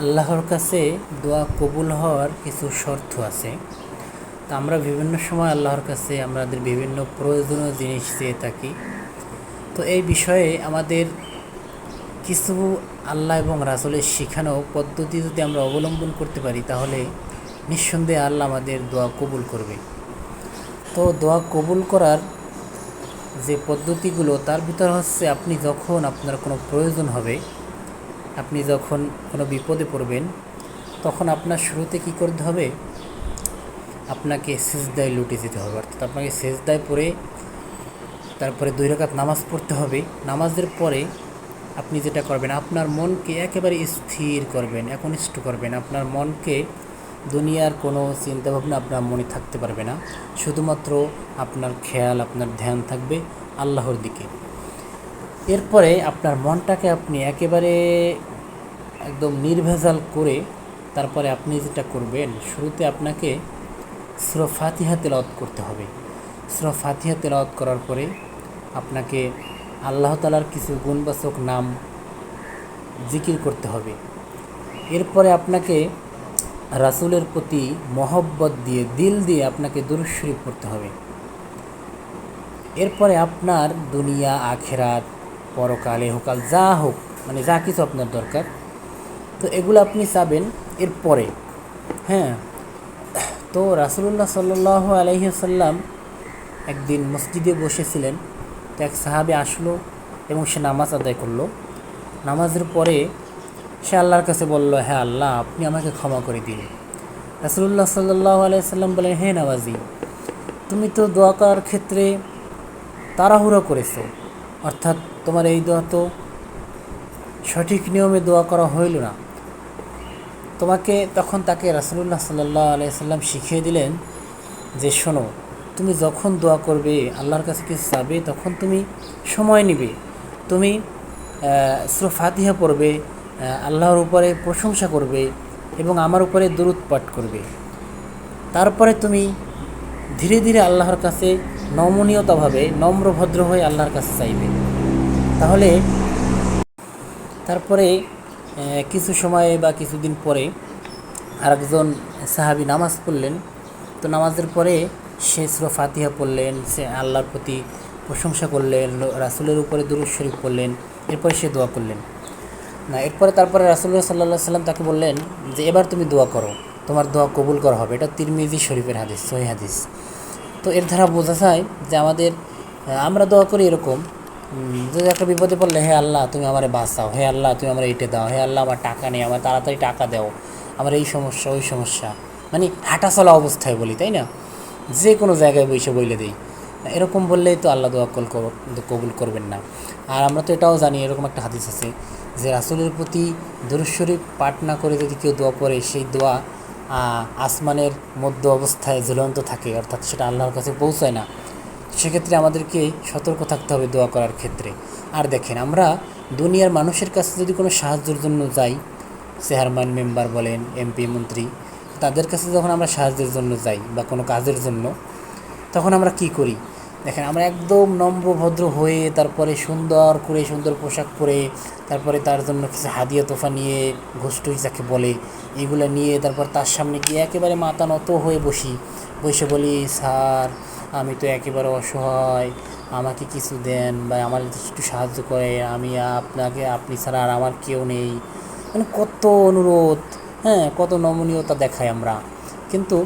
আল্লাহর কাছে দোয়া কবুল হওয়ার কিছু শর্ত আছে। তা আমরা বিভিন্ন সময় আল্লাহর কাছে আমাদের বিভিন্ন প্রয়োজনীয় জিনিস চেয়ে থাকি। তো এই বিষয়ে আমাদের কিছু আল্লাহ এবং রাসূলের শিখানো পদ্ধতি যদি আমরা অবলম্বন করতে পারি, তাহলে নিঃসন্দেহে আল্লাহ আমাদের দোয়া কবুল করবে। তো দোয়া কবুল করার যে পদ্ধতিগুলো, তার ভিতর হচ্ছে, আপনি যখন আপনার কোনো প্রয়োজন হবে, আপনি যখন কোনো বিপদে পড়বেন, তখন আপনার শুরুতে কী করতে হবে? আপনাকে সিজদায় লুটে যেতে হবে। অর্থাৎ আপনাকে সিজদায় পড়ে তারপরে 2 রাকাত নামাজ পড়তে হবে। নামাজের পরে আপনি যেটা করবেন, আপনার মনকে একেবারে স্থির করবেন, একনিষ্ঠ করবেন। আপনার মনকে দুনিয়ার কোনো চিন্তাভাবনা আপনার মনে থাকতে পারবে না। শুধুমাত্র আপনার খেয়াল, আপনার ধ্যান থাকবে আল্লাহর দিকে। এরপরে আপনার মনটাকে আপনি একেবারে একদম নির্ভেজাল করে তারপরে আপনি যেটা করবেন, শুরুতে আপনাকে সূরা ফাতিহা তেলাওয়াত করতে হবে। সূরা ফাতিহা তেলাওয়াত করার পরে আপনাকে আল্লাহ তাআলার কিছু গুণবাচক নাম জিকির করতে হবে। এরপরে আপনাকে রাসূলের প্রতি মহব্বত দিয়ে, দিল দিয়ে আপনাকে দুরূদ শরীফ পড়তে হবে। এরপরে আপনার দুনিয়া, আখিরাত, পরকাল, ইহকাল যা হোক, মানে যা কিছু আপনার দরকার, তো এগুলো আপনি চাবেন এরপরে। হ্যাঁ, তো রাসূলুল্লাহ সাল্লাল্লাহু আলাইহি ওয়াসাল্লাম একদিন মসজিদে বসেছিলেন। তো এক সাহাবী আসলো এবং সে নামাজ আদায় করলো। নামাজের পরে সে আল্লাহর কাছে বলল, হ্যাঁ আল্লাহ, আপনি আমাকে ক্ষমা করে দিন। রাসূলুল্লাহ সাল্লাল্লাহু আলাইহি ওয়াসাল্লাম বলেন, হে নামাজি, তুমি তো দোয়া করার ক্ষেত্রে তাড়াহুড়ো করেছো, অর্থাৎ তোমার এই দোয়া তো সঠিক নিয়মে দোয়া করা হইল না। তখন তাকে রাসূলুল্লাহ সাল্লাল্লাহু আলাইহি ওয়াসাল্লাম শিখিয়ে দিলেন যে, শোনো, তুমি যখন দোয়া করবে, আল্লাহর কাছে কিছু চাবে, তখন তুমি সময় নিবে। তুমি সূরা ফাতিহা পড়বে, আল্লাহর উপরে প্রশংসা করবে এবং আমার উপরে দুরূদ পাঠ করবে। তারপরে তুমি ধীরে ধীরে আল্লাহর কাছে নমনীয়তাভাবে, নম্রভদ্র হয়ে আল্লাহর কাছে চাইবে। তাহলে তারপরে কিছু সময় বা কিছুদিন পরে আরেকজন সাহাবী নামাজ পড়লেন। তো নামাজের পরে সে সূরা ফাতিহা পড়লেন, সে আল্লাহর প্রতি প্রশংসা করলেন, রাসূলের উপরে দুরূদ শরীফ পড়লেন, এরপরে সে দোয়া করলেন। তারপরে রাসূলুল্লাহ সাল্লাল্লাহু আলাইহি ওয়াসাল্লাম তাকে বললেন যে, এবার তুমি দোয়া করো, তোমার দোয়া কবুল করা হবে। এটা তিরমিজি শরীফের হাদিস, সহিহ হাদিস। তো এর দ্বারা বোঝা যায় যে আমরা দোয়া করি এরকম, যদি একটা বিপদে পড়লে, হে আল্লাহ তুমি আমারে বাঁচাও, হে আল্লাহ তুমি আমার এইটা দাও, হে আল্লাহ আমার টাকা নেই, আমার তাড়াতাড়ি টাকা দাও, আমার এই সমস্যা ওই সমস্যা, মানে হাঁটা চলা অবস্থায় বলি, তাই না? যে কোনো জায়গায় বসে বলে দিই, এরকম বললেই তো আল্লাহ দোয়া কবুল করবেন না। আর আমরা তো এটাও জানি, এরকম একটা হাদিস আছে যে রাসূলের প্রতি দুরূদ শরীফ পাঠ না করে যদি কেউ দোয়া করে, সেই দোয়া আসমানের মধ্য অবস্থায় ঝুলন্ত থাকে, অর্থাৎ সেটা আল্লাহর কাছে পৌঁছায় না। সেক্ষেত্রে আমাদেরকে সতর্ক থাকতে হবে দোয়া করার ক্ষেত্রে। আর দেখেন, আমরা দুনিয়ার মানুষের কাছে যদি কোনো সাহায্যের জন্য যাই, চেয়ারম্যান, মেম্বার বলেন, এমপি, মন্ত্রী, তাদের কাছে যখন আমরা সাহায্যের জন্য যাই বা কোনো কাজের জন্য, তখন আমরা কি করি? দেখেন, আমরা একদম নম্রভদ্র হয়ে, তারপরে সুন্দর করে সুন্দর পোশাক পরে, তারপরে তার জন্য কিছু হাদিয়া তোফা নিয়ে, ঘুষটুস যাকে বলে, এগুলো নিয়ে তারপর তার সামনে গিয়ে একেবারে মাথা নত হয়ে বসে বলি, স্যার আমি তো একেবারে অসহায়, আমাকে কিছু দেন বা আমার একটু সাহায্য করে, আপনি ছাড়া আর আমার কেউ নেই। মানে কত অনুরোধ, হ্যাঁ, কত নমনীয়তা দেখাই আমরা। কিন্তু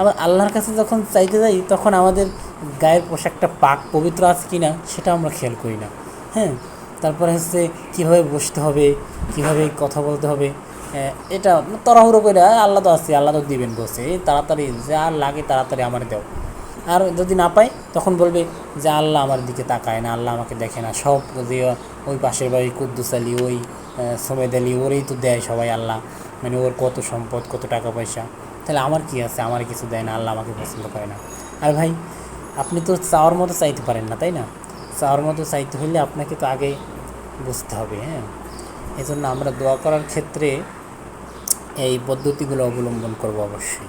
আবার আল্লাহর কাছে যখন চাইতে যাই, তখন আমাদের গায়ের পোশাকটা পাক পবিত্র আছে কি না সেটা আমরা খেয়াল করি না। হ্যাঁ, তারপরে হচ্ছে কীভাবে বসতে হবে, কীভাবে কথা বলতে হবে, এটা তড়াহুড়ো করে, আল্লাহ তো আছে, আল্লাহ তো দিবেন, বসে তাড়াতাড়ি যা লাগে তাড়াতাড়ি আমার দেও। আর যদি না পাই, তখন বলবে যে আল্লাহ আমার দিকে তাকায় না, আল্লাহ আমাকে দেখে না, সব যে ওই পাশের বাড়ি কুদ্দুস আলী, ওই সোমেদ আলী, ওরেই তো দেয় সবাই আল্লাহ, মানে ওর কত সম্পদ, কত টাকা পয়সা, তাহলে আমার কি আছে? আমার কিছু দেয় না, আল্লাহ আমাকে পছন্দ করে না। আর ভাই, আপনি তো চাওয়ার মতো চাইতে পারেন না, তাই না? চাওয়ার মতো চাইতে হলে আপনাকে তো আগে বুঝতে হবে। হ্যাঁ, এই জন্য আমরা দোয়া করার ক্ষেত্রে এই পদ্ধতিগুলো অবলম্বন করব অবশ্যই।